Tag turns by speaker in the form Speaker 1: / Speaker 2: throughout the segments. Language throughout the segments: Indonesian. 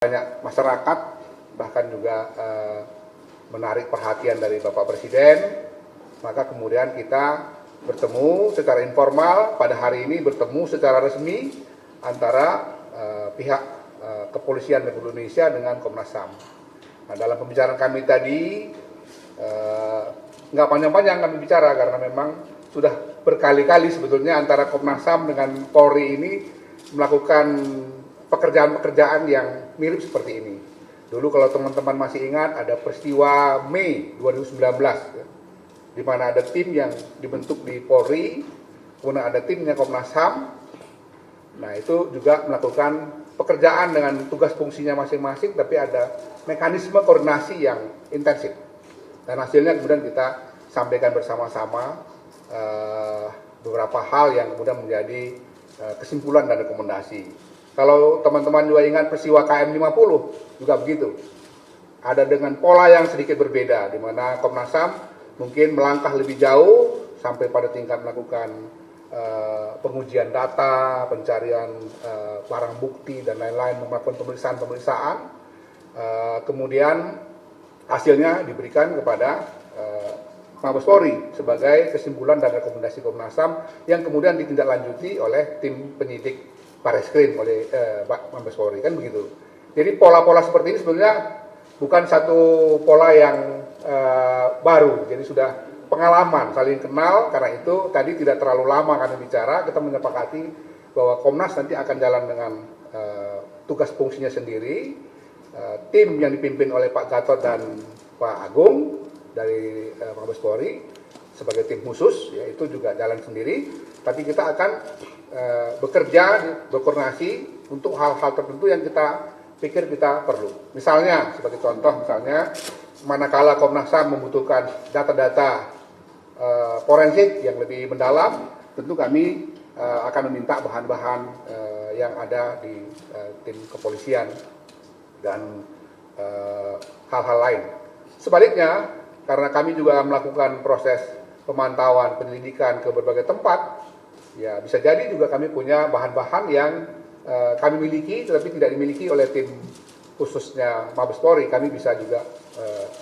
Speaker 1: Banyak masyarakat bahkan juga menarik perhatian dari Bapak Presiden, maka kemudian kita bertemu secara informal, pada hari ini bertemu secara resmi antara pihak Kepolisian Republik Indonesia dengan Komnas HAM. Nah, dalam pembicaraan kami tadi nggak panjang-panjang kami bicara karena memang sudah berkali-kali sebetulnya antara Komnas HAM dengan Polri ini melakukan pekerjaan-pekerjaan yang mirip seperti ini. Dulu kalau teman-teman masih ingat ada peristiwa Mei 2019 di mana ada tim yang dibentuk di Polri, kemudian ada timnya Komnas HAM. Nah, itu juga melakukan pekerjaan dengan tugas fungsinya masing-masing, tapi ada mekanisme koordinasi yang intensif. Dan hasilnya kemudian kita sampaikan bersama-sama beberapa hal yang kemudian menjadi kesimpulan dan rekomendasi. Kalau teman-teman juga ingat peristiwa KM50 juga begitu. Ada dengan pola yang sedikit berbeda, di mana Komnas HAM mungkin melangkah lebih jauh sampai pada tingkat melakukan pengujian data, pencarian barang bukti dan lain-lain, melakukan pemeriksaan-pemeriksaan. Kemudian hasilnya diberikan kepada Mabes Polri sebagai kesimpulan dan rekomendasi Komnas HAM yang kemudian ditindaklanjuti oleh tim penyidik Bareskrim oleh Mabes Polri, kan begitu. Jadi pola-pola seperti ini sebenarnya bukan satu pola yang baru, jadi sudah pengalaman, saling kenal. Karena itu tadi tidak terlalu lama kami bicara, kita menyepakati bahwa Komnas nanti akan jalan dengan tugas fungsinya sendiri. Tim yang dipimpin oleh Pak Gatot dan Pak Agung dari Mabes Polri sebagai tim khusus, ya, itu juga jalan sendiri. Tapi kita akan bekerja, berkoordinasi untuk hal-hal tertentu yang kita pikir kita perlu. Misalnya, sebagai contoh, misalnya manakala Komnas HAM membutuhkan data-data forensik yang lebih mendalam, tentu kami akan meminta bahan-bahan yang ada di tim kepolisian dan hal-hal lain. Sebaliknya, karena kami juga melakukan proses pemantauan penyelidikan ke berbagai tempat, ya bisa jadi juga kami punya bahan-bahan yang kami miliki tetapi tidak dimiliki oleh tim khususnya Mabes Polri. Kami bisa juga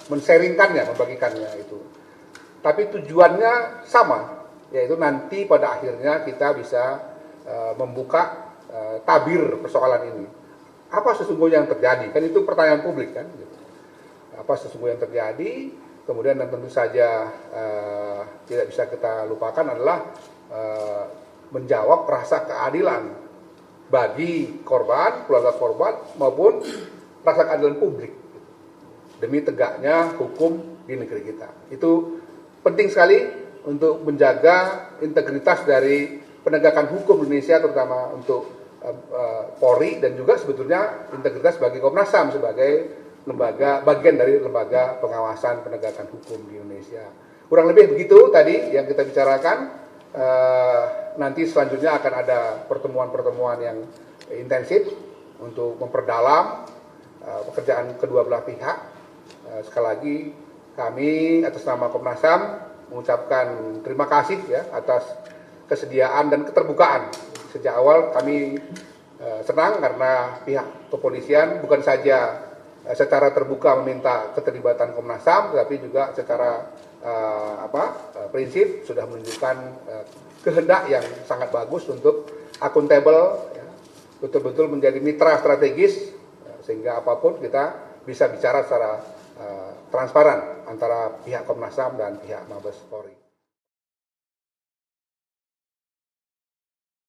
Speaker 1: men-sharingkannya, membagikannya itu. Tapi tujuannya sama, yaitu nanti pada akhirnya kita bisa membuka tabir persoalan ini. Apa sesungguhnya yang terjadi? Kan itu pertanyaan publik kan. Apa sesungguhnya yang terjadi? Kemudian dan tentu saja tidak bisa kita lupakan adalah menjawab rasa keadilan bagi korban, keluarga korban, maupun rasa keadilan publik demi tegaknya hukum di negeri kita. Itu penting sekali untuk menjaga integritas dari penegakan hukum Indonesia, terutama untuk Polri, dan juga sebetulnya integritas bagi Komnas HAM sebagai lembaga, bagian dari lembaga pengawasan penegakan hukum di Indonesia. Kurang lebih begitu tadi yang kita bicarakan. Nanti selanjutnya akan ada pertemuan-pertemuan yang intensif untuk memperdalam pekerjaan kedua belah pihak. Sekali lagi kami atas nama Komnas HAM mengucapkan terima kasih ya atas kesediaan dan keterbukaan. Sejak awal kami senang karena pihak kepolisian bukan saja secara terbuka meminta keterlibatan Komnas HAM, tetapi juga secara prinsip sudah menunjukkan kehendak yang sangat bagus untuk akuntabel, ya, betul-betul menjadi mitra strategis, sehingga apapun kita bisa bicara secara transparan antara pihak Komnas HAM dan pihak Mabes Polri.